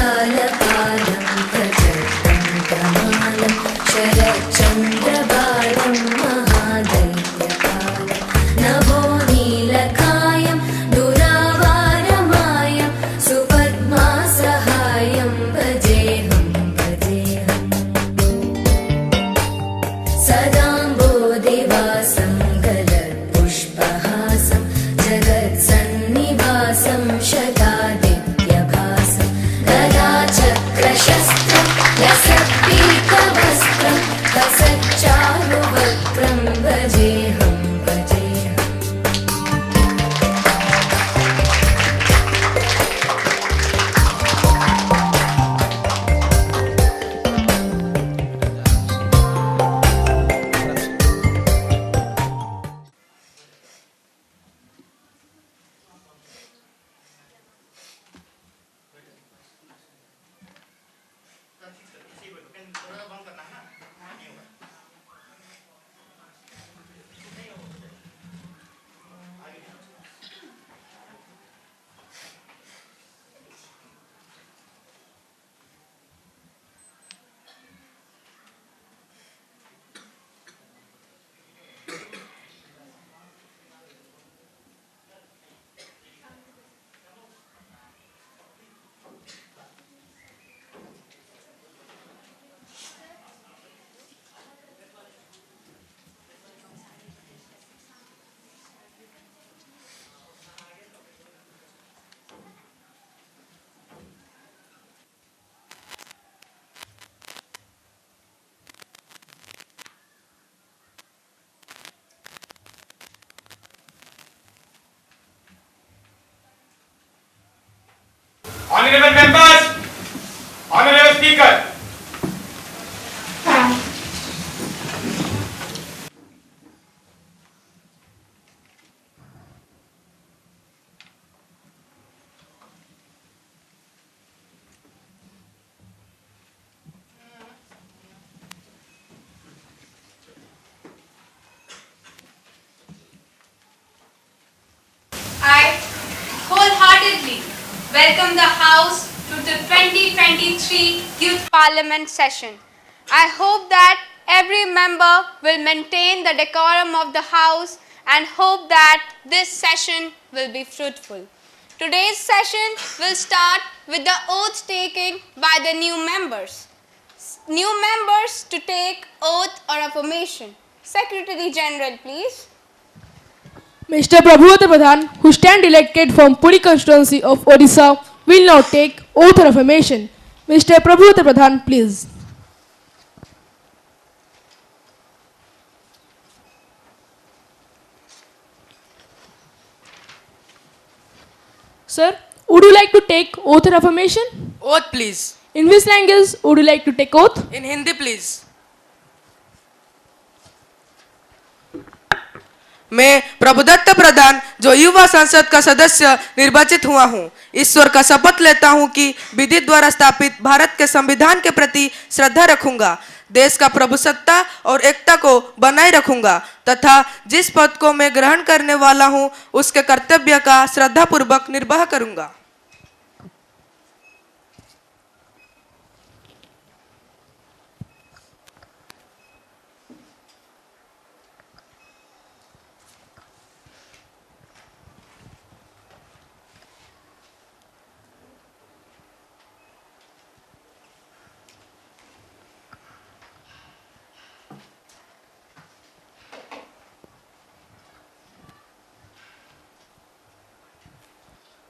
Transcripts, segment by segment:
जगज्जालपालं प्रचण्डमालं शरच्चन्द्रबालं महादैत्यकालं नभो नीलकायं दुरावारमायं सुपद्मासहायं भजेऽहं सदाम्बोधिवासं गलत्पुष्पहासं जगत्सन्निवासं शतादित्यभासं गदाचक्रशस्त्रं लसत्पीतवस्त्रं कसच्चारुवक्त्रं भजेऽहं Honorable members, honorable speaker. I wholeheartedly welcome the House to the 2023 Youth Parliament session. I hope that every member will maintain the decorum of the House and hope that this session will be fruitful. Today's session will start with the oath taking by the new members. New members to take oath or affirmation. Secretary General, please. Mr. Prabhupada Pradhan, who stand elected from Puri constituency of Odisha, will now take oath or affirmation. Mr. Prabhupada Pradhan, please. Sir, would you like to take oath or affirmation? Oath, please. In which language would you like to take oath? In Hindi, please. मैं प्रभुदत्त प्रधान जो युवा संसद का सदस्य निर्वाचित हुआ हूं, ईश्वर का शपथ लेता हूं कि विधि द्वारा स्थापित भारत के संविधान के प्रति श्रद्धा रखूंगा, देश का प्रभुसत्ता और एकता को बनाए रखूंगा तथा जिस पद को मैं ग्रहण करने वाला हूं उसके कर्तव्य का श्रद्धापूर्वक निर्वाह करूंगा।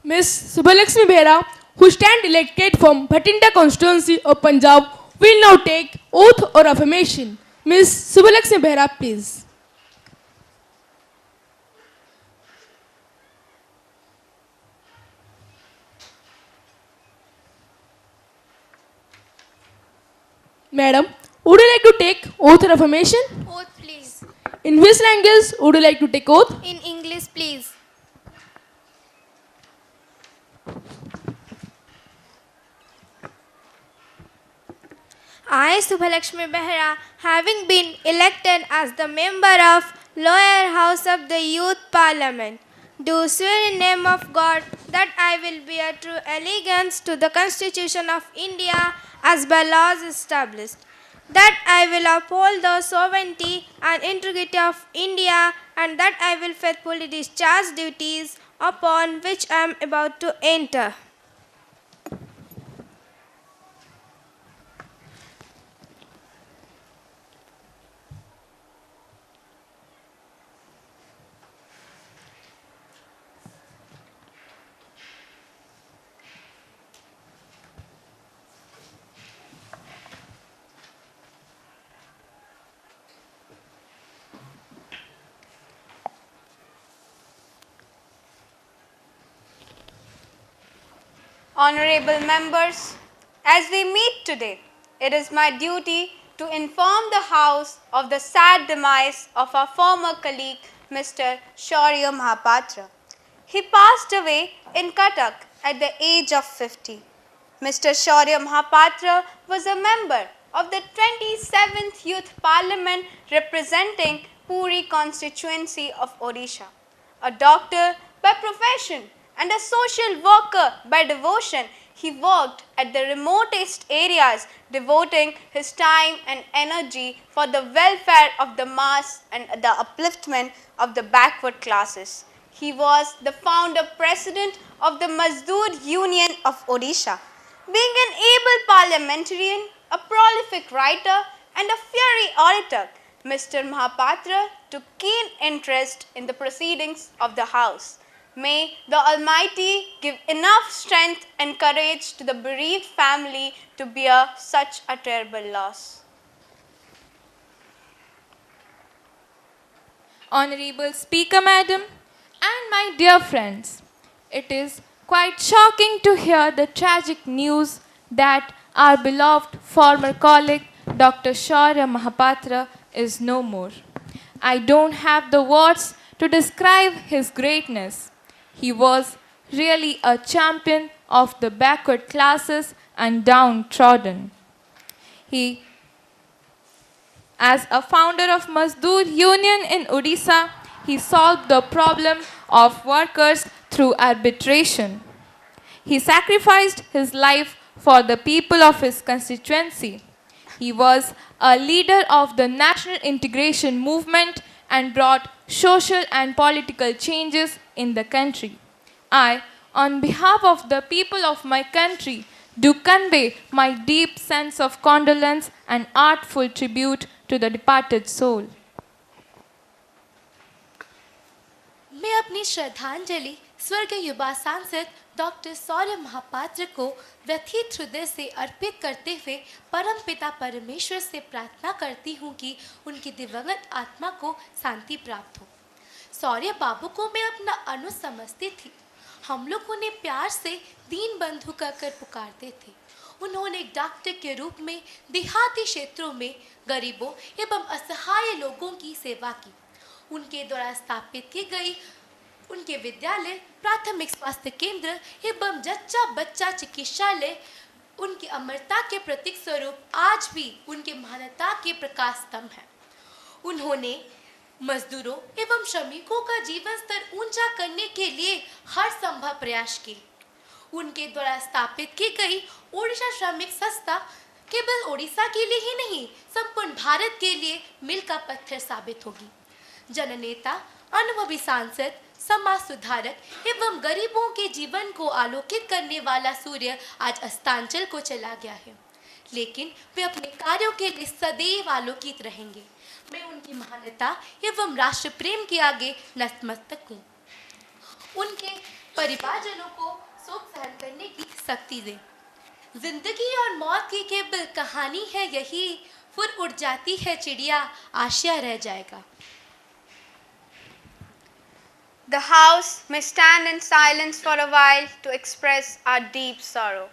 Miss Subhalakshmi Behra, who stand elected from Bhatinda constituency of Punjab, will now take oath or affirmation. Miss Subhalakshmi Behra, please. Madam, would you like to take oath or affirmation? Oath, please. In which language would you like to take oath? In English, please. I, Subhalakshmi Behra, having been elected as the member of Lower House of the Youth Parliament, do swear in name of God that I will bear true allegiance to the Constitution of India as by laws established, that I will uphold the sovereignty and integrity of India, and that I will faithfully discharge duties upon which I am about to enter. Honorable members, as we meet today, it is my duty to inform the House of the sad demise of our former colleague, Mr. SHRI Mahapatra. He passed away in Cuttack at the age of 50. Mr. SHRI Mahapatra was a member of the 27th Youth Parliament representing Puri constituency of Odisha, a doctor by profession and a social worker by devotion. He worked at the remotest areas, devoting his time and energy for the welfare of the mass and the upliftment of the backward classes. He was the founder president of the Mazdoor Union of Odisha. Being an able parliamentarian, a prolific writer, and a fiery orator, Mr. Mahapatra took keen interest in the proceedings of the House. May the Almighty give enough strength and courage to the bereaved family to bear such a terrible loss. Honorable Speaker Madam, and my dear friends, it is quite shocking to hear the tragic news that our beloved former colleague Dr. SHRI Mahapatra is no more. I don't have the words to describe his greatness. He was really a champion of the backward classes and downtrodden. As a founder of Mazdoor Union in Odisha, he solved the problem of workers through arbitration. He sacrificed his life for the people of his constituency. He was a leader of the national integration movement and brought social and political changes in the country. I, on behalf of the people of my country, do convey my deep sense of condolence and artful tribute to the departed soul. मैं अपनी श्रद्धांजलि स्वर्गीय युवा सांसद doctor SHRI Mahapatra को व्यथित हृदय से अर्पित करते हुए परमपिता परमेश्वर से प्रार्थना करती हूँ कि उनकी दिवंगत आत्मा को शांति प्राप्त हो। SHRI बाबू को मैं अपना अनु समझती थी। हम लोग उन्हें प्यार से दीन बंधु कहकर पुकारते थे। उन्होंने एक डॉक्टर के रूप में देहाती क्षेत्रों में गरीबों एवं असहाय लोगों की सेवा की। उनके द्वारा स्थापित की गई उनके विद्यालय, प्राथमिक स्वास्थ्य केंद्र एवं जच्चा बच्चा चिकित्सालय उनकी अमरता के प्रतीक स्वरूप आज भी उनके महानता के प्रकाश स्तंभ हैं। उन्होंने मजदूरों एवं श्रमिकों का जीवन स्तर ऊंचा करने के लिए हर संभव प्रयास किए। उनके द्वारा स्थापित की गई ओडिशा श्रमिक संस्था केवल ओडिशा के लिए ही नहीं, संपूर्ण भारत के लिए मील का पत्थर साबित होगी। जननेता, अनुभवी सांसद, समाज सुधारक एवं गरीबों के जीवन को आलोकित करने वाला सूर्य आज अस्तांचल को चला गया है, लेकिन वे अपने कार्यों के लिए सदैव आलोकित रहेंगे। मैं उनकी महानता एवं राष्ट्र प्रेम के आगे नतमस्तक हूँ। उनके परिवारजनों को शोक सहन करने की शक्ति दे। जिंदगी और मौत की केवल कहानी है यही, फिर उड़ जाती है चिड़िया, आशिया रह जाएगा। The House may stand in silence for a while to express our deep sorrow.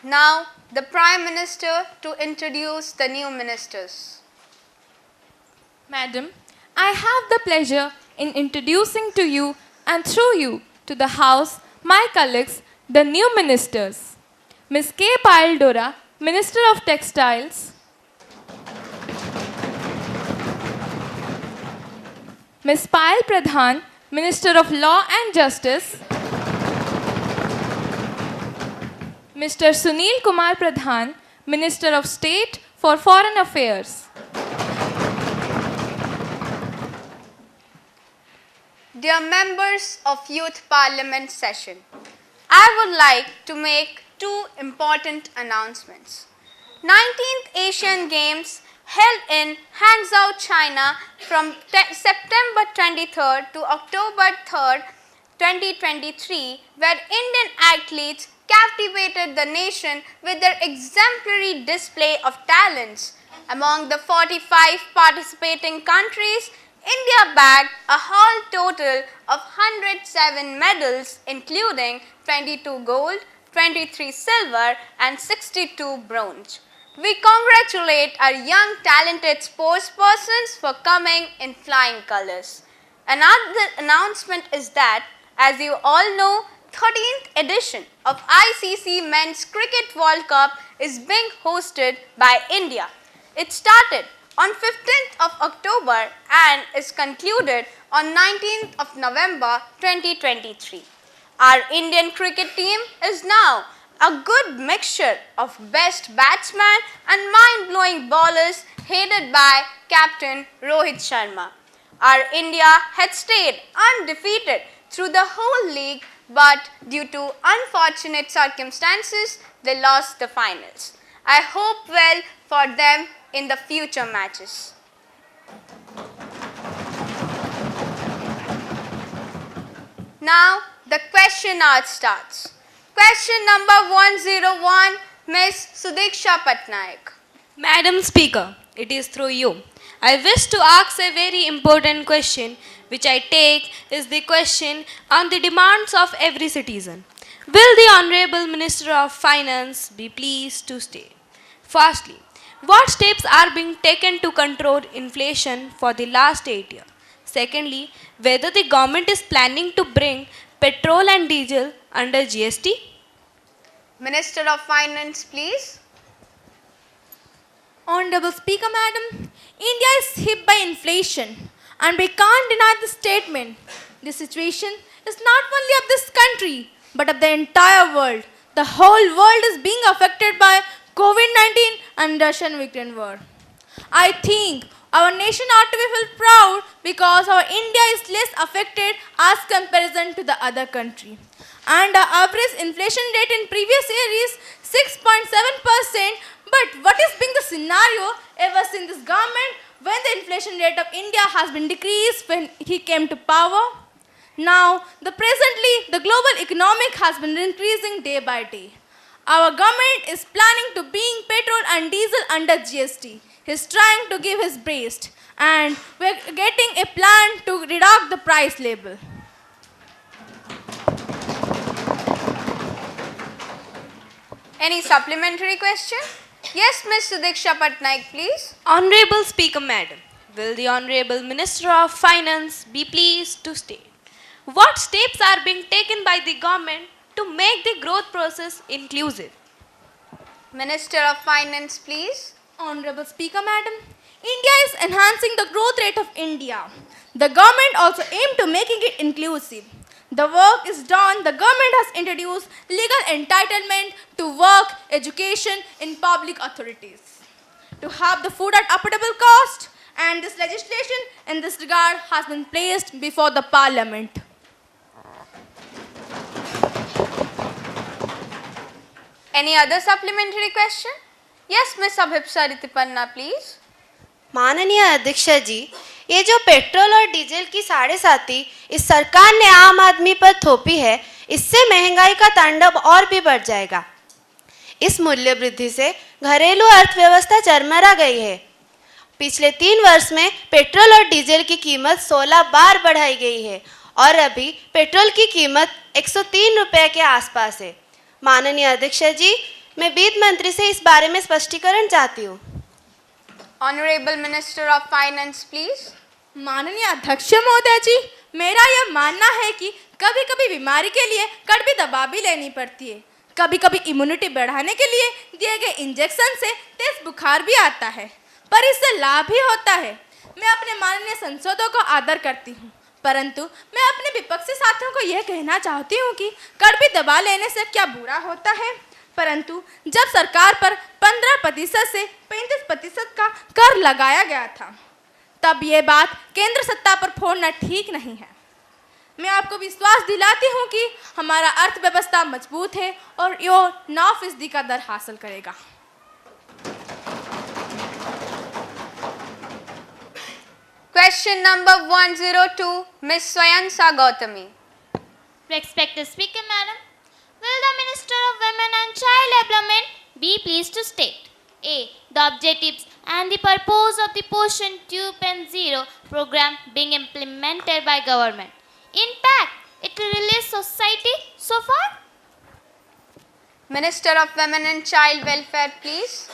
Now, the Prime Minister to introduce the new ministers. Madam, I have the pleasure in introducing to you and through you to the House my colleagues, the new ministers. Ms. K. Payal Dora, Minister of Textiles. Ms. Payal Pradhan, Minister of Law and Justice. Mr. Sunil Kumar Pradhan, Minister of State for Foreign Affairs. Dear members of Youth Parliament session, I would like to make two important announcements. 19th Asian Games held in Hangzhou, China from September 23rd to October 3rd, 2023, where Indian athletes captivated the nation with their exemplary display of talents. Among the 45 participating countries, India bagged a whole total of 107 medals, including 22 gold, 23 silver and 62 bronze. We congratulate our young talented sportspersons for coming in flying colors. Another announcement is that, as you all know, 13th edition of ICC Men's Cricket World Cup is being hosted by India. It started on 15th of October and is concluded on 19th of November 2023. Our Indian cricket team is now a good mixture of best batsmen and mind-blowing bowlers headed by Captain Rohit Sharma. Our India had stayed undefeated through the whole league, but due to unfortunate circumstances, they lost the finals. I hope well for them in the future matches. Now, the question hour starts. Question number 101, Ms. Sudiksha Patnaik. Madam Speaker, it is through you. I wish to ask a very important question, which I take is the question on the demands of every citizen. Will the Honorable Minister of Finance be pleased to state? Firstly, what steps are being taken to control inflation for the last 8 years? Secondly, whether the government is planning to bring petrol and diesel under GST? Minister of Finance, please. Honorable Speaker, Madam, India is hit by inflation and we can't deny the statement. This situation is not only of this country but of the entire world. The whole world is being affected by COVID-19 and Russian-Ukraine war. I think our nation ought to be feel proud because our India is less affected as comparison to the other country. And the average inflation rate in previous year is 6.7%. But what is being the scenario ever since this government when the inflation rate of India has been decreased when he came to power? Now, presently, the global economic has been increasing day by day. Our government is planning to bring petrol and diesel under GST. He's trying to give his best and we're getting a plan to reduce the price label. Any supplementary question? Yes, Ms. Sudiksha Patnaik, please. Honorable Speaker, Madam, will the Honorable Minister of Finance be pleased to state what steps are being taken by the government to make the growth process inclusive? Minister of Finance, please. Honorable Speaker, Madam, India is enhancing the growth rate of India. The government also aimed to making it inclusive. The work is done. The government has introduced legal entitlement to work, education in public authorities, to have the food at affordable cost, and this legislation in this regard has been placed before the Parliament. Any other supplementary question? Yes, Ms. Abhipsa Ritipanna, please. माननीय अध्यक्ष जी, ये जो petrol और diesel की 7.5 इस सरकार ने आम आदमी पर थोपी है, इससे महंगाई का तांडव और भी बढ़ जाएगा। इस मूल्य वृद्धि से घरेलू अर्थव्यवस्था चरमरा गई है। पिछले 3 वर्ष में पेट्रोल और डीजल की कीमत 16 बार बढ़ाई गई है और अभी पेट्रोल की कीमत 103 रुपये के आसपास है। माननीय अध्यक्ष जी, मैं वित्त मंत्री से इस बारे में स्पष्टीकरण चाहती हूँ। Honorable Minister of Finance, please. माननीय अध्यक्ष महोदय जी, मेरा यह मानना है कि कभी कभी बीमारी के लिए कड़वी दवा भी लेनी पड़ती है। कभी कभी इम्यूनिटी बढ़ाने के लिए दिए गए इंजेक्शन से तेज बुखार भी आता है, पर इससे लाभ भी होता है। मैं अपने माननीय सांसदों को आदर करती हूँ, परंतु मैं अपने विपक्षी साथियों को यह कहना चाहती हूँ कि कड़वी दवा लेने से क्या बुरा होता है, परंतु जब सरकार पर 15% से 35% का कर लगाया गया था, तब ये बात केंद्र सत्ता पर फोड़ना ठीक नहीं है। मैं आपको विश्वास दिलाती हूँ कि हमारा अर्थव्यवस्था मजबूत है और यो 9% का दर हासिल करेगा। Question number 102, Ms. Swayansa Gautami. Respected Speaker, Madam, will the Minister of Women and Child Development be pleased to state A. The objectives and the purpose of the Poshan 2.0 program being implemented by government. Impact it will release society so far. Minister of Women and Child Welfare, please.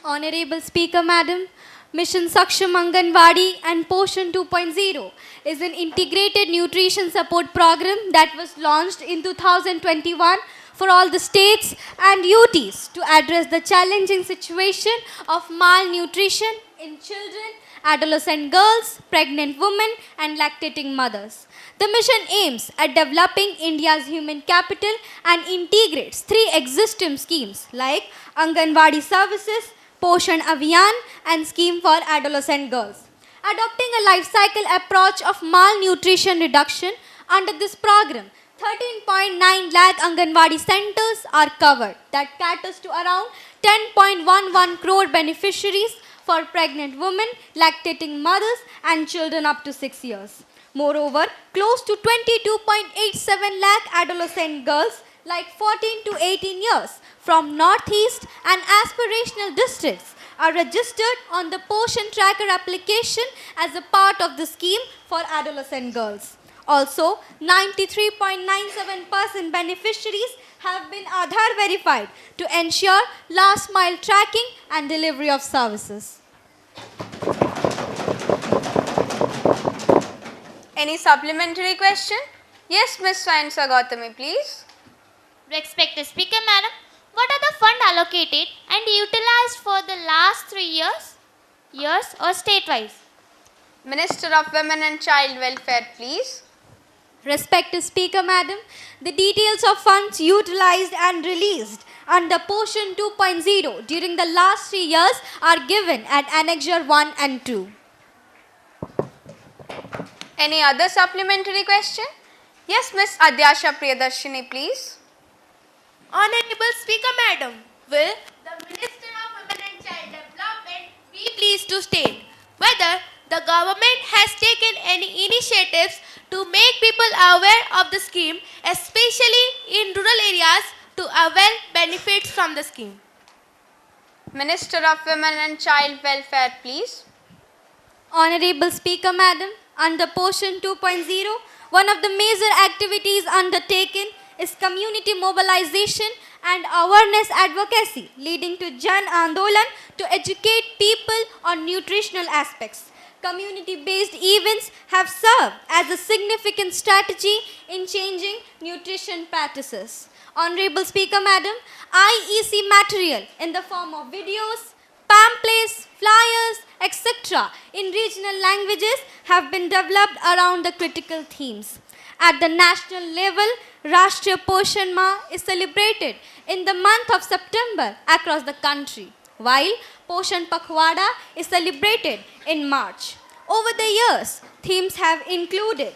Honorable Speaker, Madam, Mission Saksham Anganwadi and Poshan 2.0 is an integrated nutrition support program that was launched in 2021 for all the states and UTs to address the challenging situation of malnutrition in children, adolescent girls, pregnant women and lactating mothers. The mission aims at developing India's human capital and integrates 3 existing schemes like Anganwadi services, Poshan Abhiyan and Scheme for Adolescent Girls. Adopting a life cycle approach of malnutrition reduction under this program, 13.9 lakh Anganwadi centers are covered that caters to around 10.11 crore beneficiaries for pregnant women, lactating mothers and children up to 6 years. Moreover, close to 22.87 lakh adolescent girls like 14 to 18 years from northeast and aspirational districts are registered on the Poshan Tracker application as a part of the scheme for adolescent girls. Also, 93.97% beneficiaries have been Aadhaar verified to ensure last mile tracking and delivery of services. Any supplementary question? Yes, Ms. Swayansa Gautami, please. Respected Speaker, Madam, what are the funds allocated and utilized for the last 3 years? Years or state-wise? Minister of Women and Child Welfare, please. Respected Speaker, Madam, the details of funds utilized and released under Poshan 2.0 during the last 3 years are given at Annexure 1 and 2. Any other supplementary question? Yes, Ms. Adyasha Priyadarshini, please. Honorable Speaker, Madam, will the Minister of Women and Child Development be pleased to state whether the government has taken any initiatives to make people aware of the scheme, especially in rural areas, to avail benefits from the scheme? Minister of Women and Child Welfare, please. Honorable Speaker, Madam, under Poshan 2.0, one of the major activities undertaken is community mobilization and awareness advocacy, leading to Jan Andolan to educate people on nutritional aspects. Community-based events have served as a significant strategy in changing nutrition practices. Honorable Speaker, Madam, IEC material in the form of videos, pamphlets, flyers, etc. in regional languages have been developed around the critical themes. At the national level, Rashtriya Poshan Ma is celebrated in the month of September across the country, while Poshan Pakhwada is celebrated in March. Over the years, themes have included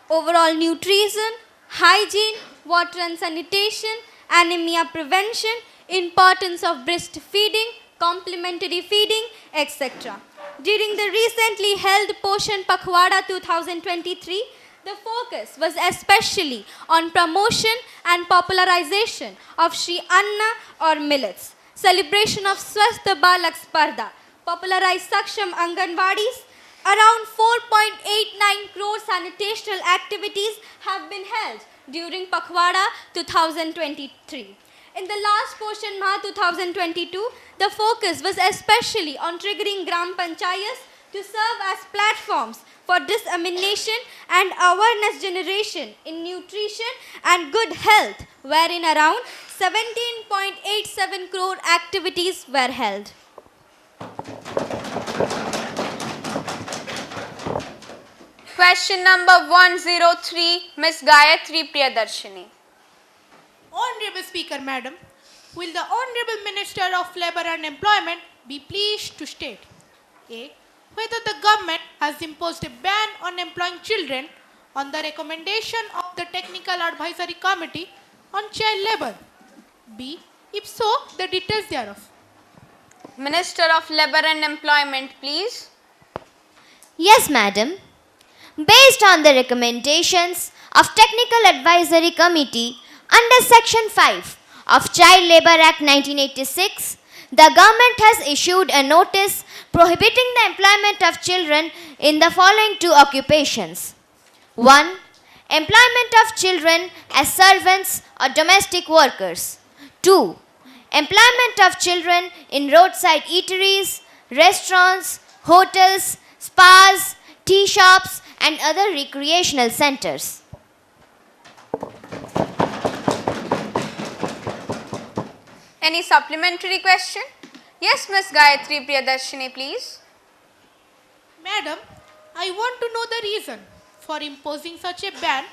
overall nutrition, hygiene, water and sanitation, anemia prevention, importance of breastfeeding, complementary feeding, etc. During the recently held Poshan Pakhwada 2023, the focus was especially on promotion and popularization of SHRI Anna or millets, celebration of Swasth Balak Spardha, popularized Saksham Anganwadis. Around 4.89 crore sanitational activities have been held during Pakhwada 2023. In the last Poshan Maah 2022, the focus was especially on triggering Gram Panchayats to serve as platforms for dissemination and awareness generation in nutrition and good health, wherein around 17.87 crore activities were held. Question number 103, Ms. Gayatri Priyadarshini. Honorable Speaker, Madam, will the Honorable Minister of Labour and Employment be pleased to state A. Whether the government has imposed a ban on employing children on the recommendation of the Technical Advisory Committee on Child Labour. B. If so, the details thereof. Minister of Labour and Employment, please. Yes, Madam. Based on the recommendations of Technical Advisory Committee under Section 5 of Child Labour Act 1986, the government has issued a notice prohibiting the employment of children in the following two occupations. 1. Employment of children as servants or domestic workers. 2. Employment of children in roadside eateries, restaurants, hotels, spas, tea shops, and other recreational centers. Any supplementary question? Yes, Ms. Gayatri Priyadarshini, please. Madam, I want to know the reason for imposing such a ban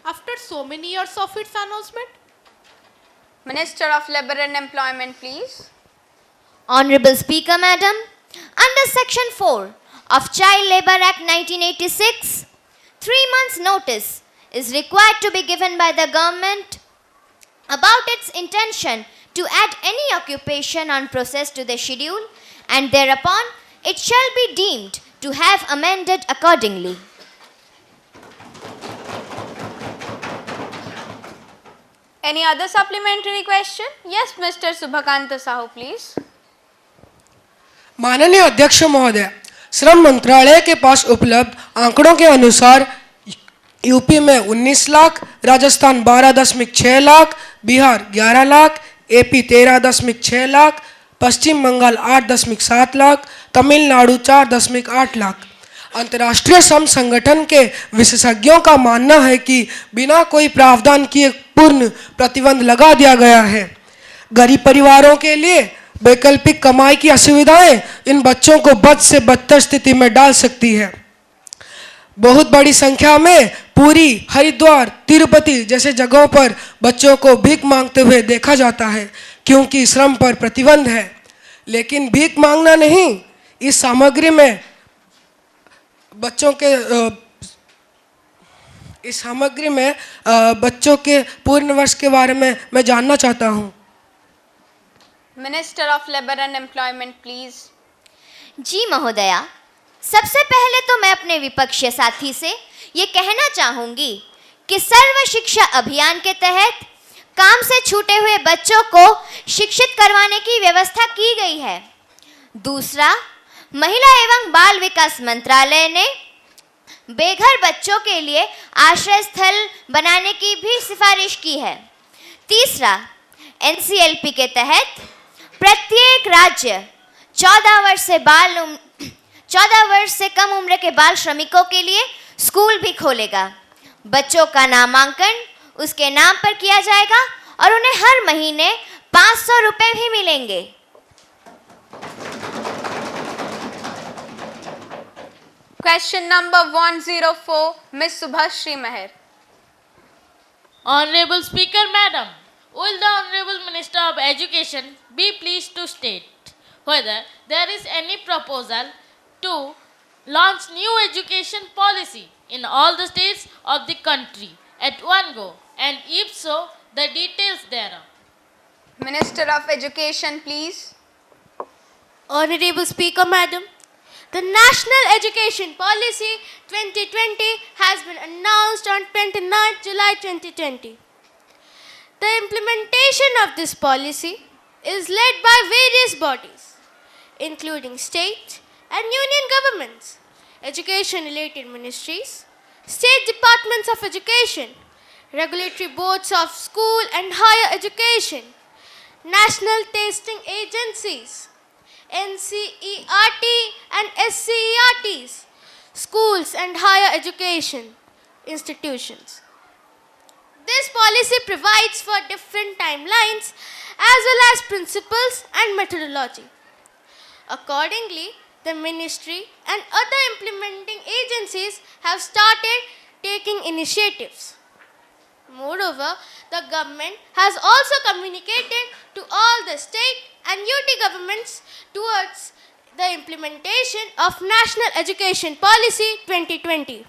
after so many years of its announcement. Minister of Labour and Employment, please. Honorable Speaker, Madam, under Section 4 of Child Labour Act 1986, 3 months' notice is required to be given by the government about its intention to add any occupation on process to the schedule, and thereupon it shall be deemed to have amended accordingly. Any other supplementary question? Yes, Mr. Subhakanta Sahu, please. माननीय अध्यक्ष महोदय, श्रम मंत्रालय के पास उपलब्ध आंकड़ों के अनुसार यूपी में 19 लाख, राजस्थान 12.6 लाख, बिहार 11 लाख, एपी 13.6 लाख, पश्चिम बंगाल 8.7 लाख, तमिलनाडु 4.8 लाख। अंतर्राष्ट्रीय श्रम संगठन के विशेषज्ञों का मानना है कि बिना कोई प्रावधान किए पूर्ण प्रतिबंध लगा दिया गया है। गरीब परिवारों के लिए वैकल्पिक कमाई की असुविधाएं इन बच्चों को बद से बदतर स्थिति में डाल सकती है। बहुत बड़ी संख्या में पुरी, हरिद्वार, तिरुपति जैसे जगहों पर बच्चों को भीख मांगते हुए देखा जाता है क्योंकि श्रम पर प्रतिबंध है। लेकिन भीख मांगना नहीं, इस सामग्री में बच्चों के पूर्ण वर्ष के बारे में मैं जानना चाहता हूँ। Minister of Labour and Employment, please. जी महोदया, सबसे पहले तो मैं अपने विपक्षी साथी से ये कहना चाहूंगी कि सर्व शिक्षा अभियान के तहत काम से छूटे हुए बच्चों को शिक्षित करवाने की व्यवस्था की गई है। दूसरा, महिला एवं बाल विकास मंत्रालय ने बेघर बच्चों के लिए आश्रय स्थल बनाने की भी सिफारिश की है। तीसरा, एनसीएलपी के तहत प्रत्येक राज्य 14 वर्ष से कम उम्र के बाल श्रमिकों के लिए स्कूल भी खोलेगा। बच्चों का नामांकन उसके नाम पर किया जाएगा और उन्हें हर महीने 500 रुपए भी मिलेंगे। Question number 104, Ms. SHRI Meher. Honorable Speaker, Madam, will the Honorable Minister of Education be pleased to state whether there is any proposal to launch new education policy in all the states of the country at one go, and if so, the details thereof. Minister of Education, please. Honorable Speaker, Madam, the National Education Policy 2020 has been announced on 29 July 2020. The implementation of this policy is led by various bodies, including state and union governments, education-related ministries, state departments of education, regulatory boards of school and higher education, national testing agencies, NCERT and SCERTs, schools and higher education institutions. This policy provides for different timelines as well as principles and methodology. Accordingly, the ministry and other implementing agencies have started taking initiatives. Moreover, the government has also communicated to all the state and UT governments towards the implementation of National Education Policy 2020.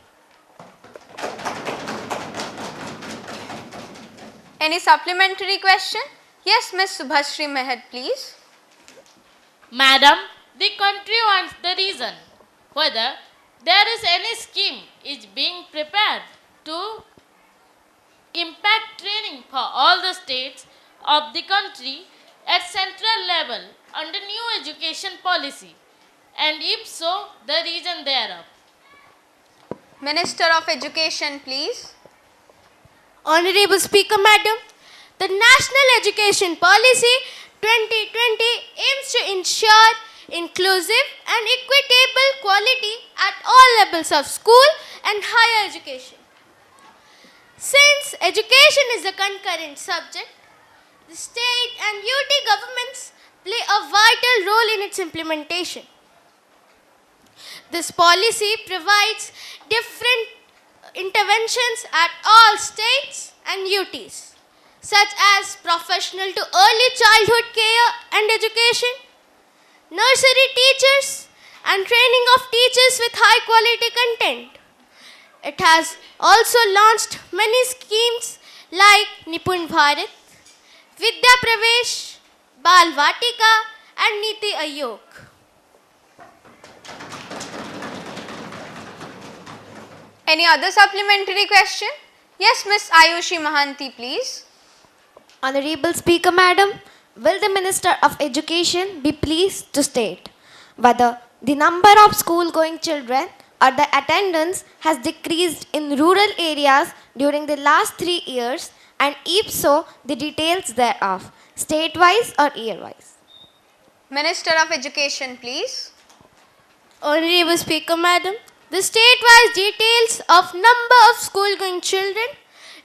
Any supplementary question? Yes, Ms. Subhashri Mehed, please. Madam, the country wants the reason whether there is any scheme is being prepared to impact training for all the states of the country at central level under new education policy, and if so, the reason thereof. Minister of Education, please. Honorable Speaker Madam, the National Education Policy 2020 aims to ensure inclusive and equitable quality at all levels of school and higher education. Since education is a concurrent subject, the state and UT governments play a vital role in its implementation. This policy provides different interventions at all states and UTs, such as professional to early childhood care and education, nursery teachers, and training of teachers with high quality content. It has also launched many schemes like Nipun Bharat, Vidya Pravesh, Bal Vatika, and Niti Ayog. Any other supplementary question? Yes, Ms. Ayushi Mahanti, please. Honorable Speaker Madam, will the Minister of Education be pleased to state whether the number of school-going children or the attendance has decreased in rural areas during the last 3 years, and if so, the details thereof, state-wise or year-wise? Minister of Education, please. Honorable Speaker Madam, the state-wise details of number of school-going children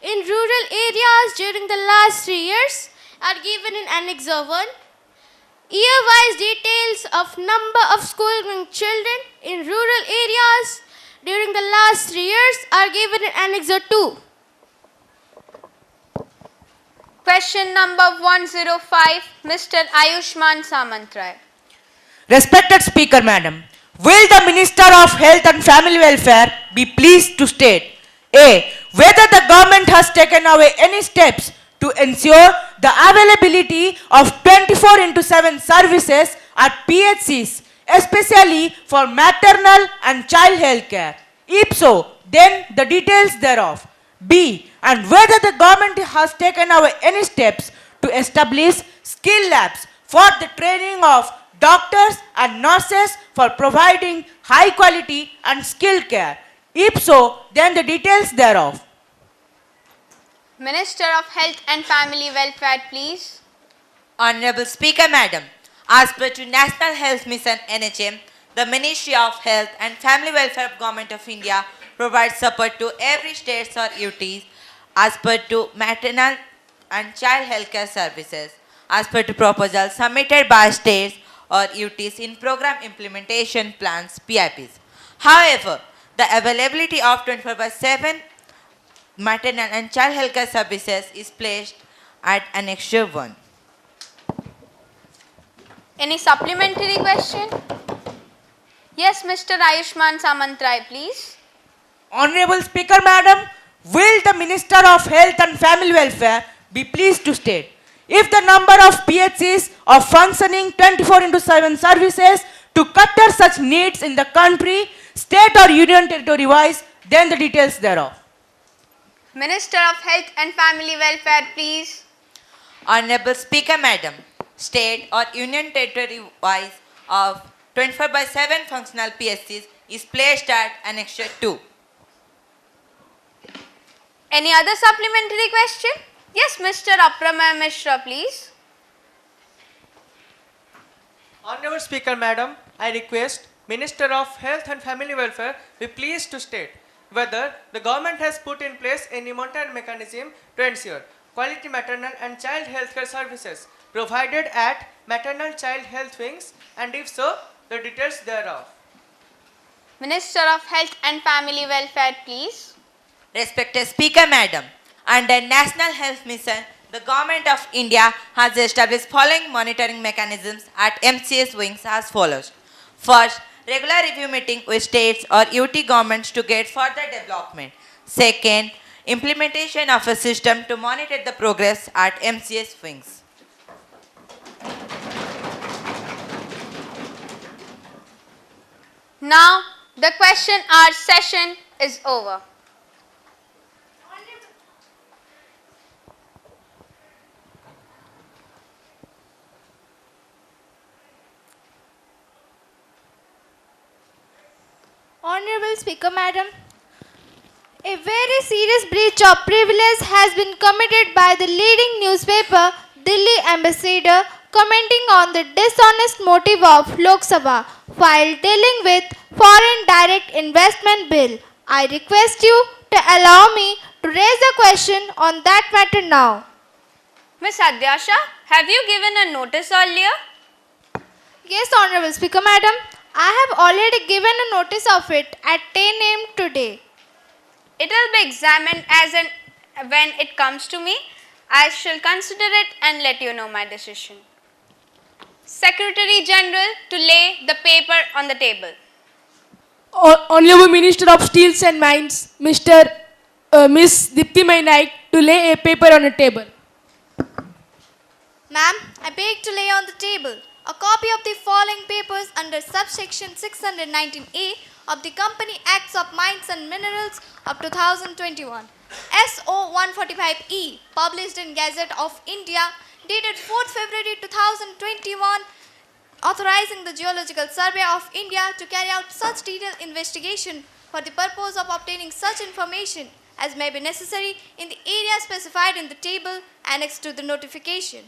in rural areas during the last 3 years are given in Annexure 1. Year-wise details of number of school-going children in rural areas during the last 3 years are given in Annexure 2. Question number 105, Mr. Ayushman Samantrai. Respected Speaker Madam, will the Minister of Health and Family Welfare be pleased to state A. Whether the government has taken away any steps to ensure the availability of 24/7 services at PHCs, especially for maternal and child health care. If so, then the details thereof. B. And whether the government has taken away any steps to establish skill labs for the training of doctors and nurses for providing high quality and skilled care. If so, then the details thereof. Minister of Health and Family Welfare, please. Honorable Speaker Madam, as per to National Health Mission NHM, the Ministry of Health and Family Welfare of Government of India provides support to every state or UTs as per to maternal and child healthcare services as per to proposals submitted by states or UTs in program implementation plans PIPs. However, the availability of 24/7 maternal and child healthcare services is placed at Annexure 1. Any supplementary question? Yes, Mr. Ayushman Samantrai, please. Honorable Speaker Madam, will the Minister of Health and Family Welfare be pleased to state if the number of PHCs are functioning 24/7 services to cater such needs in the country, state or union territory wise, then the details thereof. Minister of Health and Family Welfare, please. Honorable Speaker Madam, state or union territory wise of 24/7 functional PSCs is placed at Annexure 2. Any other supplementary question? Yes, Mr. Apramaya Mishra, please. Honorable Speaker, Madam, I request Minister of Health and Family Welfare be pleased to state whether the government has put in place any monitoring mechanism to ensure quality maternal and child healthcare services provided at maternal child health wings, and if so, the details thereof. Minister of Health and Family Welfare, please. Respected Speaker, Madam, under National Health Mission, the Government of India has established following monitoring mechanisms at MCS wings as follows. First, regular review meeting with states or UT governments to get further development. Second, implementation of a system to monitor the progress at MCS wings. Now, the question hour session is over. Honorable Speaker, Madam, a very serious breach of privilege has been committed by the leading newspaper, Delhi Ambassador, commenting on the dishonest motive of Lok Sabha while dealing with Foreign Direct Investment Bill. I request you to allow me to raise a question on that matter now. Miss Adyasha, have you given a notice earlier? Yes, Honorable Speaker, Madam. I have already given a notice of it at 10 a.m. today. It will be examined when it comes to me. I shall consider it and let you know my decision. Secretary General to lay the paper on the table. Honorable Minister of Steels and Mines, Miss Dipti Naik, to lay a paper on the table. Ma'am, I beg to lay on the table a copy of the following papers under subsection 619A of the Company Acts of Mines and Minerals of 2021. SO 145E, published in Gazette of India, dated 4th February 2021, authorizing the Geological Survey of India to carry out such detailed investigation for the purpose of obtaining such information as may be necessary in the area specified in the table annexed to the notification.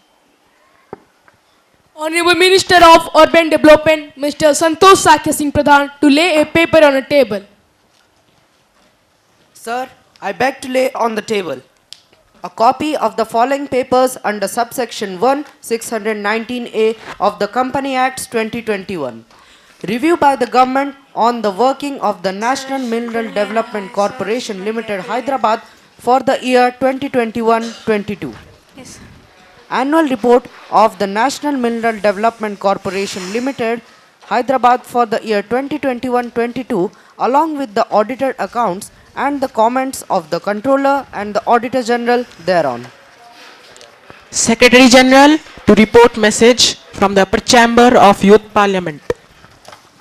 Honorable Minister of Urban Development, Mr. Santosh Sakya Singh Pradhan, to lay a paper on the table. Sir, I beg to lay on the table a copy of the following papers under subsection 1, 619A of the Company Acts 2021. Review by the government on the working of the National Mineral Development Corporation Limited, Hyderabad for the year 2021-22. Yes. Annual report of the National Mineral Development Corporation Limited, Hyderabad for the year 2021-22, along with the audited accounts and the comments of the Controller and the Auditor General thereon. Secretary General to report message from the Upper Chamber of Youth Parliament.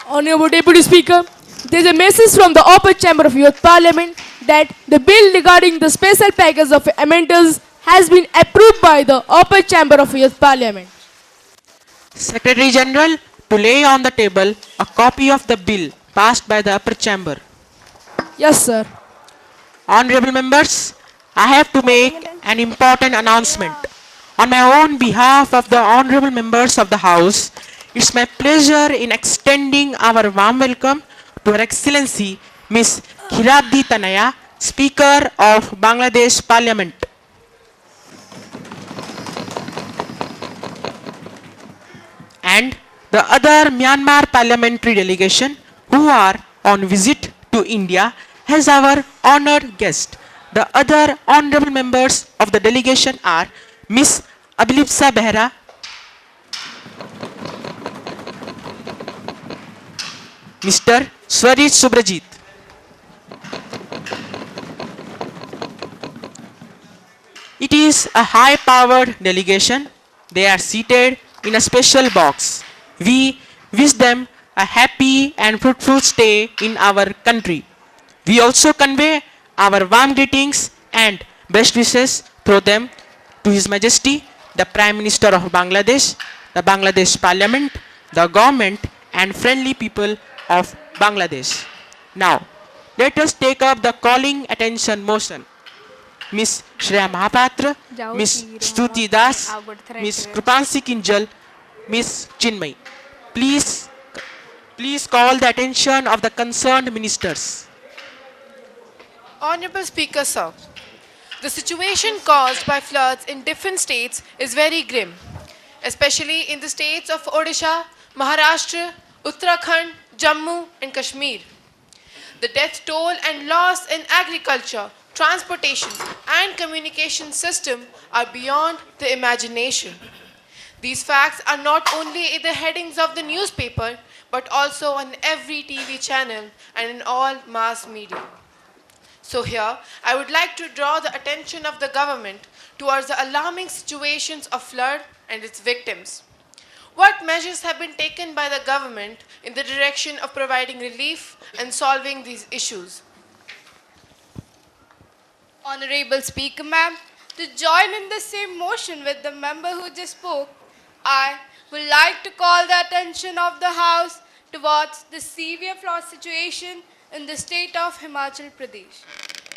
Honorable Deputy Speaker, there is a message from the Upper Chamber of Youth Parliament that the bill regarding the special package of amendments has been approved by the Upper Chamber of Youth Parliament. Secretary General to lay on the table a copy of the bill passed by the Upper Chamber. Yes, sir. Honorable members, I have to make an important announcement. On my own behalf of the honorable members of the House, it's my pleasure in extending our warm welcome to Her Excellency Miss Khirabdi Tanaya, Speaker of Bangladesh Parliament. And the other Myanmar parliamentary delegation who are on visit to India as our honored guest. The other honorable members of the delegation are Miss Abilipsa Behra, Mr. Swarij Subrajit, it is a high-powered delegation. They are seated in a special box. We wish them a happy and fruitful stay in our country. We also convey our warm greetings and best wishes through them to His Majesty, the Prime Minister of Bangladesh, the Bangladesh Parliament, the government and friendly people of Bangladesh. Now, let us take up the calling attention motion. Miss Shreya Mahapatra, Miss Stuti Das, Miss Krupansi Kinjal, Miss Chinmay. Please, please call the attention of the concerned ministers. Honorable Speaker, sir, the situation caused by floods in different states is very grim, especially in the states of Odisha, Maharashtra, Uttarakhand, Jammu and Kashmir. The death toll and loss in agriculture, transportation and communication system are beyond the imagination. These facts are not only in the headings of the newspaper, but also on every TV channel and in all mass media. So here, I would like to draw the attention of the government towards the alarming situations of flood and its victims. What measures have been taken by the government in the direction of providing relief and solving these issues? Honorable Speaker, ma'am, to join in the same motion with the member who just spoke, I would like to call the attention of the House towards the severe flood situation in the state of Himachal Pradesh.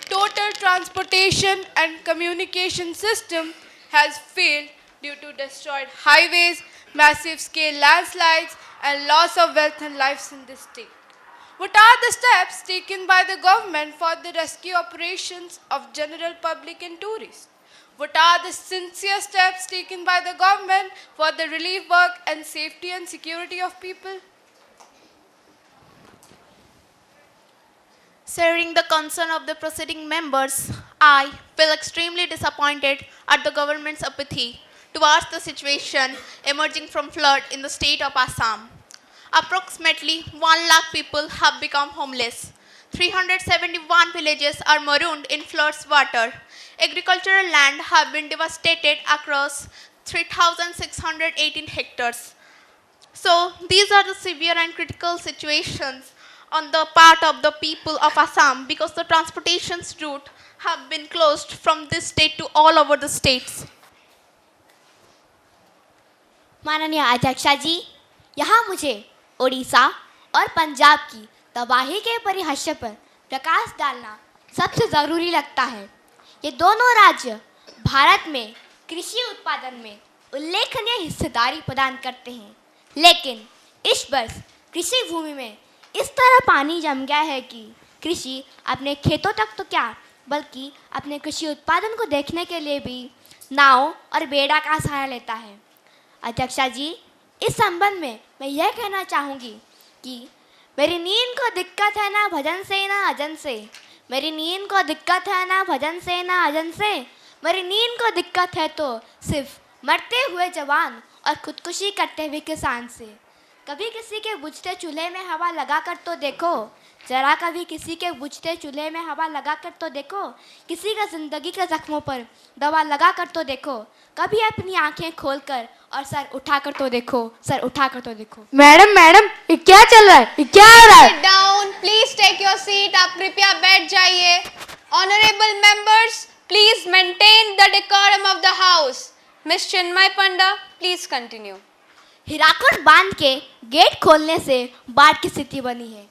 Total transportation and communication system has failed due to destroyed highways, massive scale landslides and loss of wealth and lives in this state. What are the steps taken by the government for the rescue operations of general public and tourists? What are the sincere steps taken by the government for the relief work and safety and security of people? Sharing the concern of the proceeding members, I feel extremely disappointed at the government's apathy towards the situation emerging from flood in the state of Assam. Approximately 1 lakh people have become homeless. 371 villages are marooned in floods water. Agricultural land have been devastated across 3,618 hectares. So these are the severe and critical situations on the part of the people of Assam because the transportation route have been closed from this state to all over the states. माननीय अध्यक्षा जी, यहाँ मुझे ओडिशा और पंजाब की तबाही के परिहास्य पर प्रकाश डालना सबसे ज़रूरी लगता है। ये दोनों राज्य भारत में कृषि उत्पादन में उल्लेखनीय हिस्सेदारी प्रदान करते हैं, लेकिन इस वर्ष कृषि भूमि में इस तरह पानी जम गया है कि कृषि अपने खेतों तक तो क्या बल्कि अपने कृषि उत्पादन को देखने के लिए भी नाव और बेड़ा का सहारा लेता है। अध्यक्षा जी, इस संबंध में मैं यह कहना चाहूँगी कि मेरी नींद को दिक्कत है ना भजन से ना अजन से, मेरी नींद को दिक्कत है ना भजन से ना अजन से, मेरी नींद को दिक्कत है तो सिर्फ मरते हुए जवान और खुदकुशी करते हुए किसान से। कभी किसी के बुझते चूल्हे में हवा लगा कर तो देखो, जरा कभी किसी के बुझते चूल्हे में हवा लगा कर तो देखो, किसी का जिंदगी के जख्मों पर दवा लगा कर तो देखो, कभी अपनी आंखें खोलकर और सर उठा कर तो देखो, सर उठा कर तो देखो। मैडम ये क्या चल रहा है, ये क्या हो रहा है? Sit down, please take your seat. आप कृपया बैठ जाइए. Honorable members, please maintain the decorum of the house. Miss Chinmay Panda, please continue. Hirakud बांध के गेट खोलने से बाढ़ की स्थिति बनी है।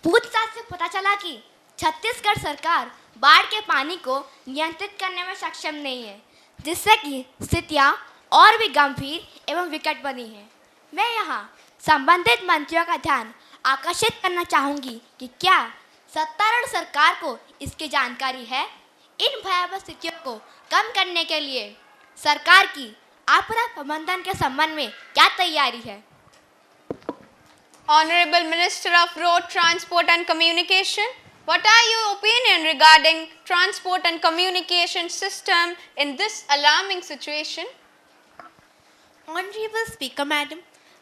पूछताछ से पता चला कि छत्तीसगढ़ सरकार बाढ़ के पानी को नियंत्रित करने में सक्षम नहीं है, जिससे कि स्थितियां और भी गंभीर एवं विकट बनी है। मैं यहाँ संबंधित मंत्रियों का ध्यान आकर्षित करना चाहूँगी कि क्या सत्तारूढ़ सरकार को इसकी जानकारी है। इन भयावह स्थितियों को कम करने के लिए सरकार की आपदा प्रबंधन के संबंध में क्या तैयारी है? Honorable Minister of Road Transport and Communication, what are your opinion regarding transport and communication system in this alarming situation? Honorable Speaker, Madam,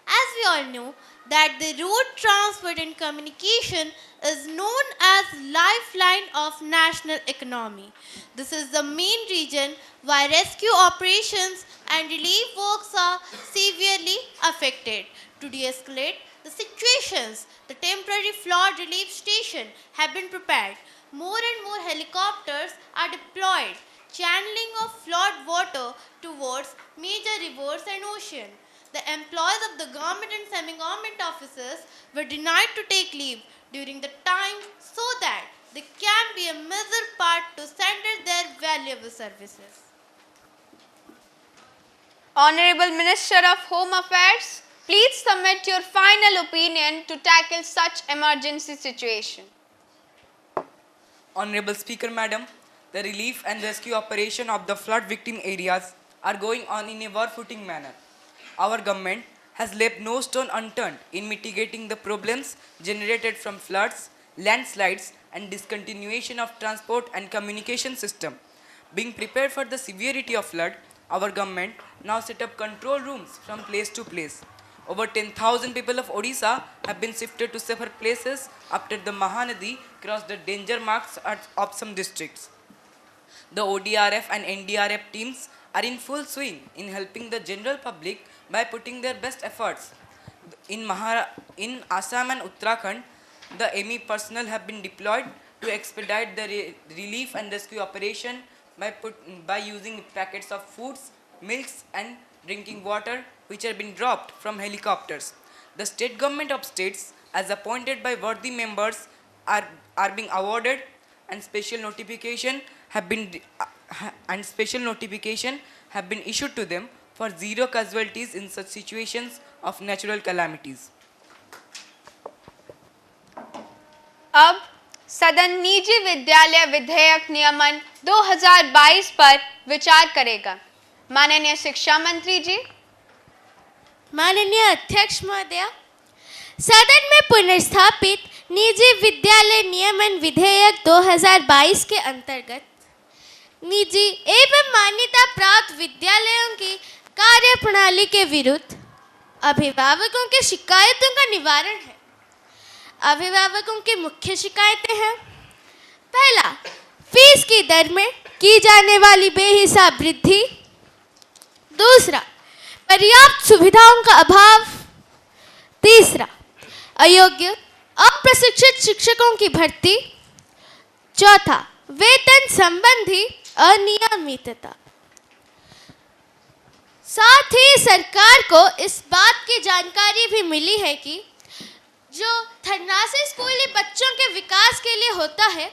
as we all know that the road transport and communication is known as lifeline of national economy. This is the main reason why rescue operations and relief works are severely affected. To de-escalate the situations, the temporary flood relief station have been prepared. More and more helicopters are deployed, channeling of flood water towards major rivers and ocean. The employees of the government and semi-government offices were denied to take leave during the time so that they can be a major part to render their valuable services. Honorable Minister of Home Affairs, Please submit your final opinion to tackle such emergency situation. Honorable Speaker Madam, the relief and rescue operation of the flood victim areas are going on in a war-footing manner. Our government has left no stone unturned in mitigating the problems generated from floods, landslides and discontinuation of transport and communication system. Being prepared for the severity of flood, our government now set up control rooms from place to place. Over 10,000 people of Odisha have been shifted to safer places after the Mahanadi crossed the danger marks of some districts. The ODRF and NDRF teams are in full swing in helping the general public by putting their best efforts. In Assam and Uttarakhand, the ME personnel have been deployed to expedite the relief and rescue operation by using packets of foods, milks and drinking water which have been dropped from helicopters. The state government of states, as appointed by worthy members, are being awarded and special notification have been issued to them for zero casualties in such situations of natural calamities. अब सदन निजी विद्यालय विधेयक नियमन 2022 पर विचार करेगा। माननीय शिक्षा मंत्री जी। माननीय अध्यक्ष महोदय, सदन में पुनर्स्थापित निजी विद्यालय नियमन विधेयक 2022 के अंतर्गत निजी एवं मान्यता प्राप्त विद्यालयों की कार्यप्रणाली के विरुद्ध अभिभावकों की शिकायतों का निवारण है। अभिभावकों की मुख्य शिकायतें हैं। पहला, फीस की दर में की जाने वाली बेहिसाब वृद्धि। दूसरा, पर्याप्त सुविधाओं का अभाव। तीसरा, अयोग्य अप्रशिक्षित शिक्षकों की भर्ती। चौथा, वेतन संबंधी अनियमितता। साथ ही सरकार को इस बात की जानकारी भी मिली है कि जो धनराशि स्कूली बच्चों के विकास के लिए होता है,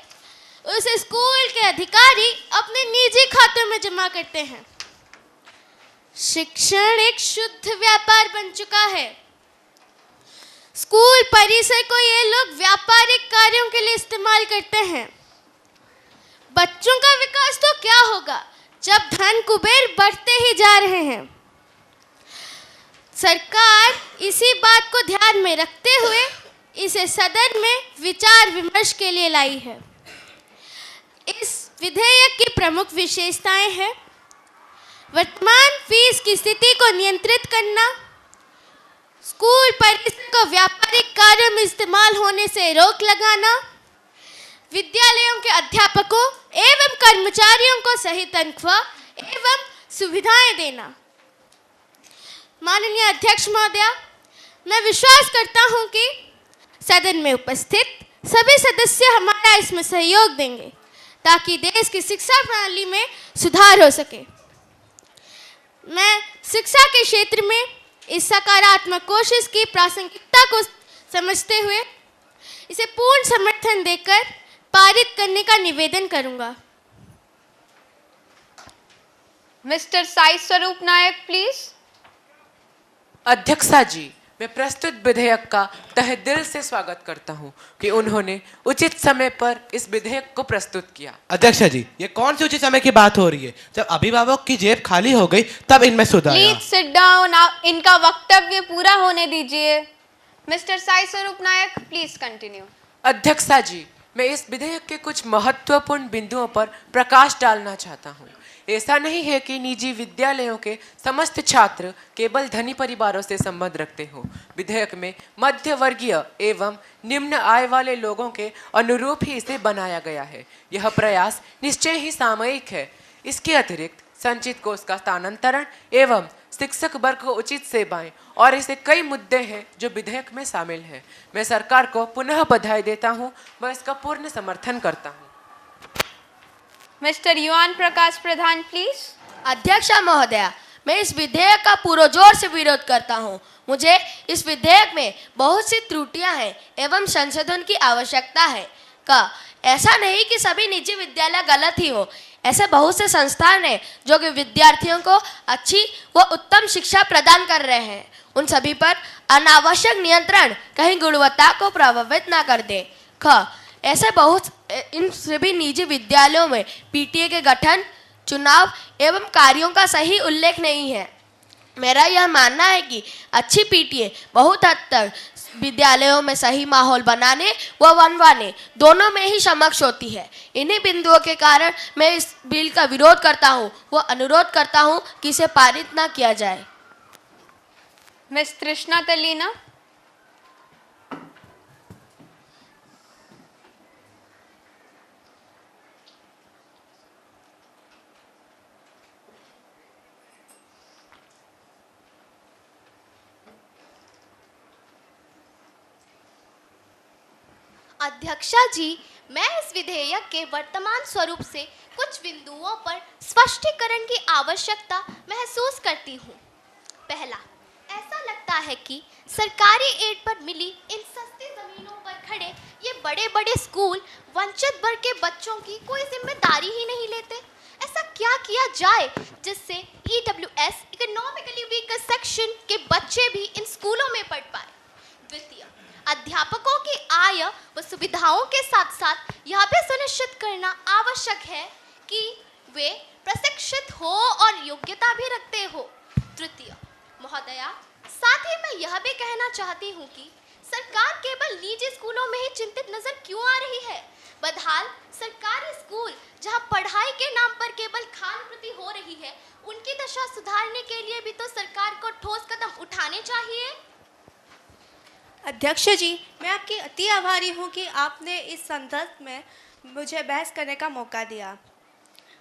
उसे स्कूल के अधिकारी अपने निजी खातों में जमा करते हैं। शिक्षण एक शुद्ध व्यापार बन चुका है। स्कूल परिसर को ये लोग व्यापारिक कार्यों के लिए इस्तेमाल करते हैं। बच्चों का विकास तो क्या होगा जब धन कुबेर बढ़ते ही जा रहे हैं। सरकार इसी बात को ध्यान में रखते हुए इसे सदन में विचार विमर्श के लिए लाई है। इस विधेयक की प्रमुख विशेषताएं हैं: वर्तमान फीस की स्थिति को नियंत्रित करना, स्कूल परिसर को व्यापारिक कार्यों में इस्तेमाल होने से रोक लगाना, विद्यालयों के अध्यापकों एवं कर्मचारियों को सही तनख्वाह एवं सुविधाएं देना। माननीय अध्यक्ष महोदया, मैं विश्वास करता हूं कि सदन में उपस्थित सभी सदस्य हमारा इसमें सहयोग देंगे ताकि देश की शिक्षा प्रणाली में सुधार हो सके। मैं शिक्षा के क्षेत्र में इस सकारात्मक कोशिश की प्रासंगिकता को समझते हुए इसे पूर्ण समर्थन देकर पारित करने का निवेदन करूंगा। मिस्टर साई स्वरूप नायक प्लीज। अध्यक्षा जी, मैं प्रस्तुत विधेयक का तहे दिल से स्वागत करता हूं कि उन्होंने उचित समय पर इस विधेयक को प्रस्तुत किया। अध्यक्षा जी, ये कौन सी उचित समय की बात हो रही है? जब अभिभावक की जेब खाली हो गई तब इनमें सुधार। प्लीज सिट डाउन, इनका वक्तव्य पूरा होने दीजिए। मिस्टर साई स्वरूप नायक प्लीज कंटिन्यू। अध्यक्षा जी, मैं इस विधेयक के कुछ महत्वपूर्ण बिंदुओं पर प्रकाश डालना चाहता हूं। ऐसा नहीं है कि निजी विद्यालयों के समस्त छात्र केवल धनी परिवारों से संबंध रखते हों। विधेयक में मध्य वर्गीय एवं निम्न आय वाले लोगों के अनुरूप ही इसे बनाया गया है। यह प्रयास निश्चय ही सामयिक है। इसके अतिरिक्त संचित कोष का स्थानांतरण एवं शिक्षक वर्ग को उचित सेवाएं और ऐसे कई मुद्दे हैं जो विधेयक में शामिल हैं। मैं सरकार को पुनः बधाई देता हूं, मैं इसका पूर्ण समर्थन करता हूं। मिस्टर युवान प्रकाश प्रधान प्लीज। अध्यक्षा महोदया, मैं इस विधेयक का पुरजोर से विरोध करता हूं। मुझे इस विधेयक में बहुत सी त्रुटियां हैं एवं संशोधन की आवश्यकता है। ऐसा नहीं कि सभी निजी विद्यालय गलत ही हो। ऐसे बहुत से संस्थान हैं जो कि विद्यार्थियों को अच्छी व उत्तम शिक्षा प्रदान कर रहे हैं। उन सभी पर अनावश्यक नियंत्रण कहीं गुणवत्ता को प्रभावित ना कर दे। ख ऐसे बहुत इन सभी निजी विद्यालयों में पीटीए के गठन, चुनाव एवं कार्यों का सही उल्लेख नहीं है। मेरा यह मानना है कि अच्छी पीटीए बहुत हद तक विद्यालयों में सही माहौल बनाने व बनवाने दोनों में ही समक्ष होती है। इन्हीं बिंदुओं के कारण मैं इस बिल का विरोध करता हूँ व अनुरोध करता हूँ कि इसे पारित न किया जाए। मिस तृष्णा कलीना। अध्यक्षा जी, मैं इस विधेयक के वर्तमान स्वरूप से कुछ बिंदुओं पर स्पष्टीकरण की आवश्यकता महसूस करती हूँ। पहला, ऐसा लगता है कि सरकारी एड पर मिली इन सस्ती जमीनों पर खड़े ये बड़े बड़े स्कूल वंचित वर्ग के बच्चों की कोई जिम्मेदारी ही नहीं लेते। ऐसा क्या किया जाए जिससे EWS इकोनॉमिकली वीकर सेक्शन के बच्चे भी इन स्कूलों में पढ़ पाए। द्वितीय, अध्यापकों की आय व सुविधाओं के साथ साथ यह भी सुनिश्चित करना आवश्यक है कि वे प्रशिक्षित हो और योग्यता भी रखते हो। तृतीय, महोदया, साथ ही मैं यह भी कहना चाहती हूँ कि सरकार केवल निजी स्कूलों में ही चिंतित नजर क्यों आ रही है। बदहाल सरकारी स्कूल जहाँ पढ़ाई के नाम पर केवल खान प्रति हो रही है, उनकी दशा सुधारने के लिए भी तो सरकार को ठोस कदम उठाने चाहिए। अध्यक्ष जी, मैं आपकी अति आभारी हूँ कि आपने इस संदर्भ में मुझे बहस करने का मौका दिया।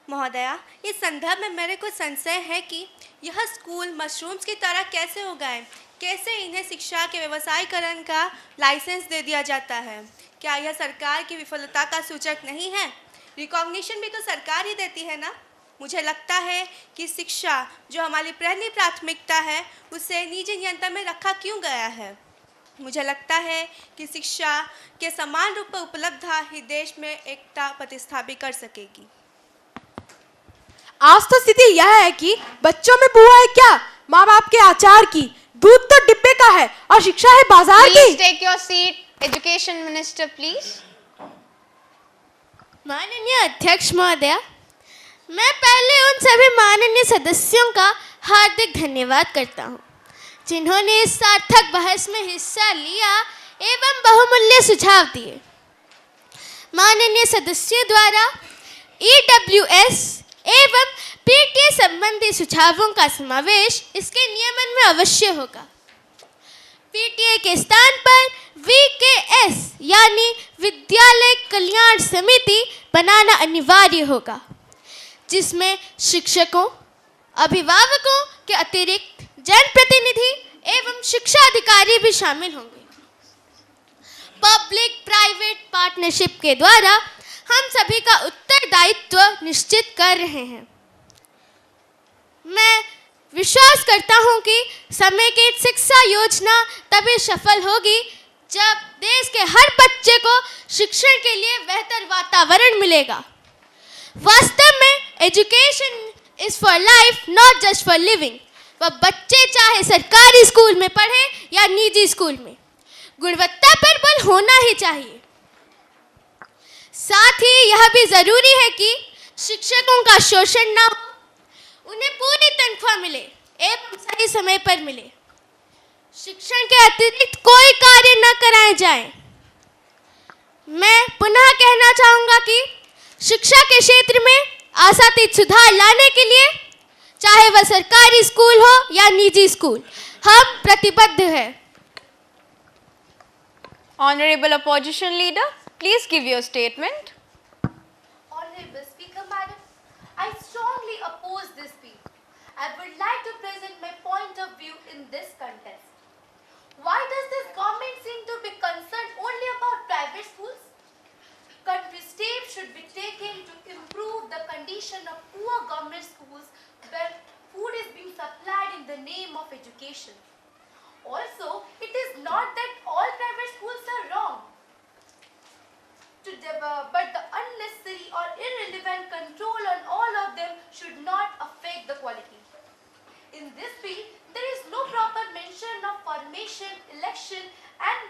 महोदया, इस संदर्भ में मेरे कुछ संशय है कि यह स्कूल मशरूम्स की तरह कैसे उगाएं, कैसे इन्हें शिक्षा के व्यवसायीकरण का लाइसेंस दे दिया जाता है। क्या यह सरकार की विफलता का सूचक नहीं है? रिकॉग्निशन भी तो सरकार ही देती है ना। मुझे लगता है कि शिक्षा जो हमारी पहली प्राथमिकता है, उसे निजी नियंत्रण में रखा क्यों गया है। मुझे लगता है कि शिक्षा के समान रूप में उपलब्धता ही देश में एकता प्रतिस्थापित कर सकेगी। आज तो स्थिति यह है कि बच्चों में बुआ है क्या, माँ बाप के आचार की, दूध तो डिब्बे का है और शिक्षा है बाजार की। Please take your seat. Education Minister, please. माननीय अध्यक्ष महोदया, मैं पहले उन सभी माननीय सदस्यों का हार्दिक धन्यवाद करता हूँ जिन्होंने इस सार्थक बहस में हिस्सा लिया एवं बहुमूल्य सुझाव दिए। माननीय सदस्यों द्वारा EWS एवं पीटीए संबंधी सुझावों का समावेश इसके नियमन में अवश्य होगा। पीटीए के स्थान पर VKS यानी विद्यालय कल्याण समिति बनाना अनिवार्य होगा, जिसमें शिक्षकों, अभिभावकों के अतिरिक्त जनप्रतिनिधि एवं शिक्षा अधिकारी भी शामिल होंगे। पब्लिक प्राइवेट पार्टनरशिप के द्वारा हम सभी का उत्तरदायित्व निश्चित कर रहे हैं। मैं विश्वास करता हूं कि समेकित शिक्षा योजना तभी सफल होगी जब देश के हर बच्चे को शिक्षण के लिए बेहतर वातावरण मिलेगा। वास्तव में education is for life, not just for living. वह बच्चे चाहे सरकारी स्कूल में पढ़े या निजी स्कूल में, गुणवत्ता पर बल होना ही चाहिए। साथ ही यह भी जरूरी है कि शिक्षकों का शोषण ना हो, उन्हें पूरी तनख्वाह मिले एवं सही समय पर मिले। शिक्षण के अतिरिक्त कोई कार्य न कराए जाए। मैं पुनः कहना चाहूंगा कि शिक्षा के क्षेत्र में आशातीत सुधार लाने के लिए, चाहे वह सरकारी स्कूल हो या निजी स्कूल, हम प्रतिबद्ध हैं। Honorable Opposition Leader, please give your statement. Honorable Speaker Madam, I strongly oppose this bill. I would like to present my point of view in this contest. Why does this government seem to be concerned only about private schools? Country steps should be taken to improve the condition of poor government schools where food is being supplied in the name of education. Also, it is not that all private schools are wrong, but the unnecessary or irrelevant control on all of them should not affect the quality. In this bill, there is no proper mention of function and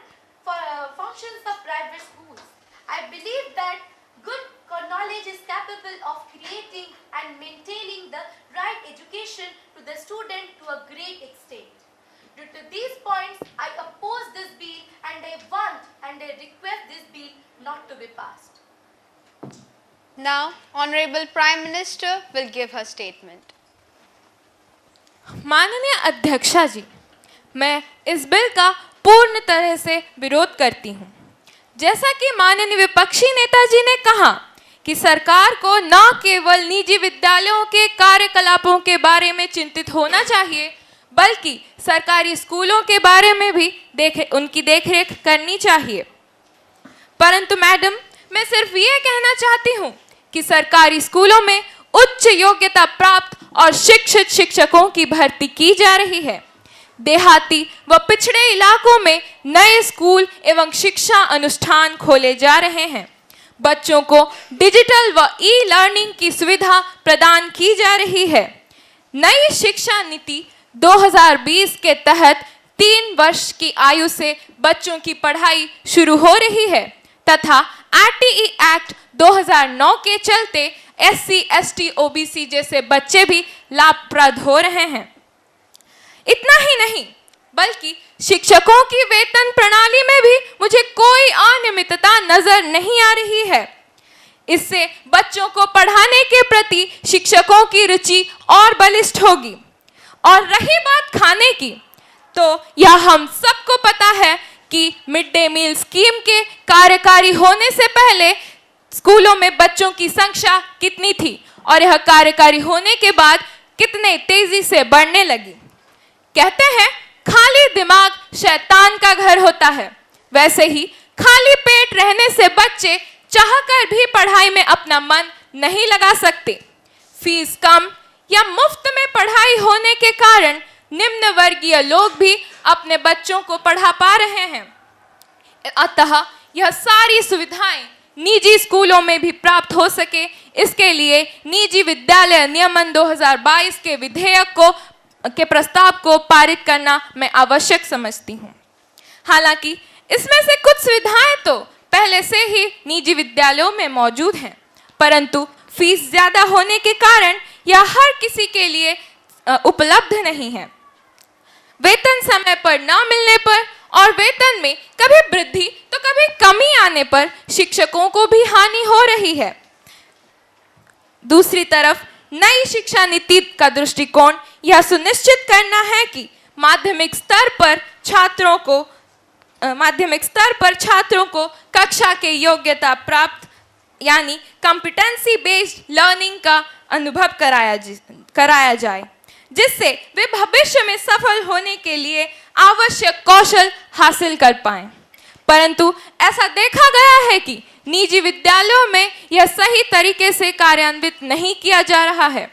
functions of private schools. I believe that good knowledge is capable of creating and maintaining the right education to the student to a great extent. Due to these points, I oppose this bill and I want and I request this bill not to be passed. Now, Honorable Prime Minister will give her statement. माननीय अध्यक्षा जी, मैं इस bill का पूर्ण तरह से विरोध करती हूँ। जैसा कि माननीय विपक्षी नेताजी ने कहा कि सरकार को न केवल निजी विद्यालयों के कार्यकलापों के बारे में चिंतित होना चाहिए, बल्कि सरकारी स्कूलों के बारे में भी उनकी देखरेख करनी चाहिए। परंतु मैडम, मैं सिर्फ ये कहना चाहती हूँ कि सरकारी स्कूलों में उच्च योग्यता प्राप्त और शिक्षित शिक्षकों की भर्ती की जा रही है। देहाती व पिछड़े इलाकों में नए स्कूल एवं शिक्षा अनुष्ठान खोले जा रहे हैं। बच्चों को डिजिटल व ई लर्निंग की सुविधा प्रदान की जा रही है। नई शिक्षा नीति 2020 के तहत 3 वर्ष की आयु से बच्चों की पढ़ाई शुरू हो रही है तथा आरटीई एक्ट 2009 के चलते SC, ST, OBC जैसे बच्चे भी लाभप्रद हो रहे हैं। इतना ही नहीं, बल्कि शिक्षकों की वेतन प्रणाली में भी मुझे कोई अनियमितता नजर नहीं आ रही है। इससे बच्चों को पढ़ाने के प्रति शिक्षकों की रुचि और बलिष्ठ होगी। और रही बात खाने की, तो यह हम सबको पता है कि मिड डे मील स्कीम के कार्यकारी होने से पहले स्कूलों में बच्चों की संख्या कितनी थी और यह कार्यकारी होने के बाद कितने तेजी से बढ़ने लगी। कहते हैं खाली दिमाग शैतान का घर होता है, वैसे ही खाली पेट रहने से बच्चे चाहकर भी पढ़ाई में अपना मन नहीं लगा सकते। फीस कम या मुफ्त में पढ़ाई होने के कारण निम्न वर्गीय लोग भी अपने बच्चों को पढ़ा पा रहे हैं। अतः यह सारी सुविधाएं निजी स्कूलों में भी प्राप्त हो सके, इसके लिए निजी विद्यालय नियमन 2022 के विधेयक के प्रस्ताव को पारित करना मैं आवश्यक समझती हूँ। हालांकि इसमें से कुछ सुविधाएं तो पहले से ही निजी विद्यालयों में मौजूद हैं, परंतु फीस ज्यादा होने के कारण यह हर किसी के लिए उपलब्ध नहीं है। वेतन समय पर न मिलने पर और वेतन में कभी वृद्धि तो कभी कमी आने पर शिक्षकों को भी हानि हो रही है। दूसरी तरफ नई शिक्षा नीति का दृष्टिकोण यह सुनिश्चित करना है कि माध्यमिक स्तर पर छात्रों को कक्षा के योग्यता प्राप्त यानी कॉम्पिटेंसी बेस्ड लर्निंग का अनुभव कराया जाए, जिससे वे भविष्य में सफल होने के लिए आवश्यक कौशल हासिल कर पाएं। परंतु ऐसा देखा गया है कि निजी विद्यालयों में यह सही तरीके से कार्यान्वित नहीं किया जा रहा है।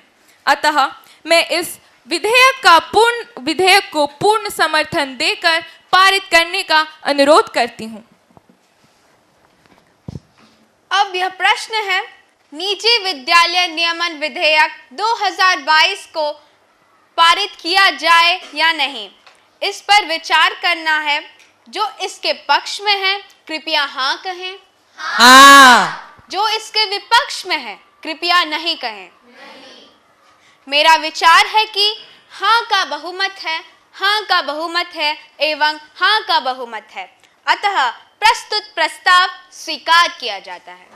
अतः मैं इस विधेयक को पूर्ण समर्थन देकर पारित करने का अनुरोध करती हूं। अब यह प्रश्न है, निजी विद्यालय नियमन विधेयक 2022 को पारित किया जाए या नहीं, इस पर विचार करना है। जो इसके पक्ष में है कृपया हाँ कहें। हाँ। जो इसके विपक्ष में है कृपया नहीं कहें। मेरा विचार है कि हाँ का बहुमत है, हाँ का बहुमत है एवं हाँ का बहुमत है, अतः प्रस्तुत प्रस्ताव स्वीकार किया जाता है।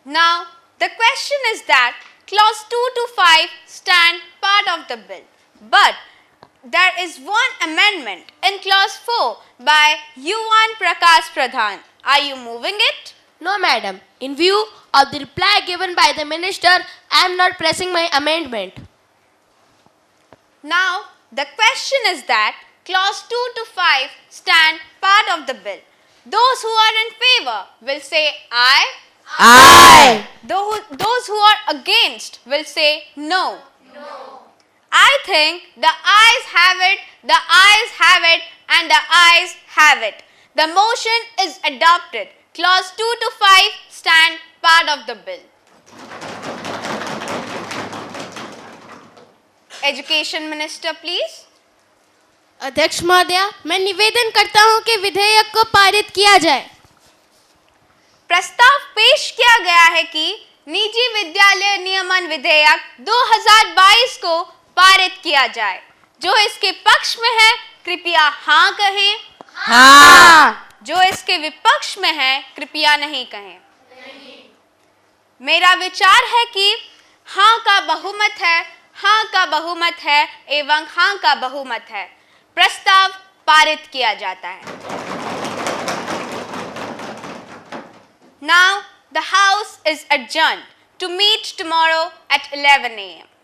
Now the question is that clause 2 to 5 stand part of the bill, but there is one amendment in clause 4 by Yuvan Prakash Pradhan. Are you moving it? No, madam. In view of the reply given by the minister, I am not pressing my amendment. Now, the question is that clause 2 to 5 stand part of the bill. Those who are in favor will say aye. Aye. Those who are against will say no. I think the ayes have it, the ayes have it, and the ayes have it. The motion is adopted. Clause 2 to 5 stand part of the bill. Education minister please. अध्यक्ष महोदया, मैं निवेदन करता हूं कि विधेयक को पारित किया जाए। प्रस्ताव पेश किया गया है कि निजी विद्यालय नियमन विधेयक 2022 को पारित किया जाए। जो इसके पक्ष में है कृपया हाँ कहें। हाँ। जो इसके विपक्ष में है कृपया नहीं कहें। मेरा विचार है कि हाँ का बहुमत है, हाँ का बहुमत है एवं हाँ का बहुमत है। प्रस्ताव पारित किया जाता है। Now the House is adjourned to meet tomorrow at 11 a.m.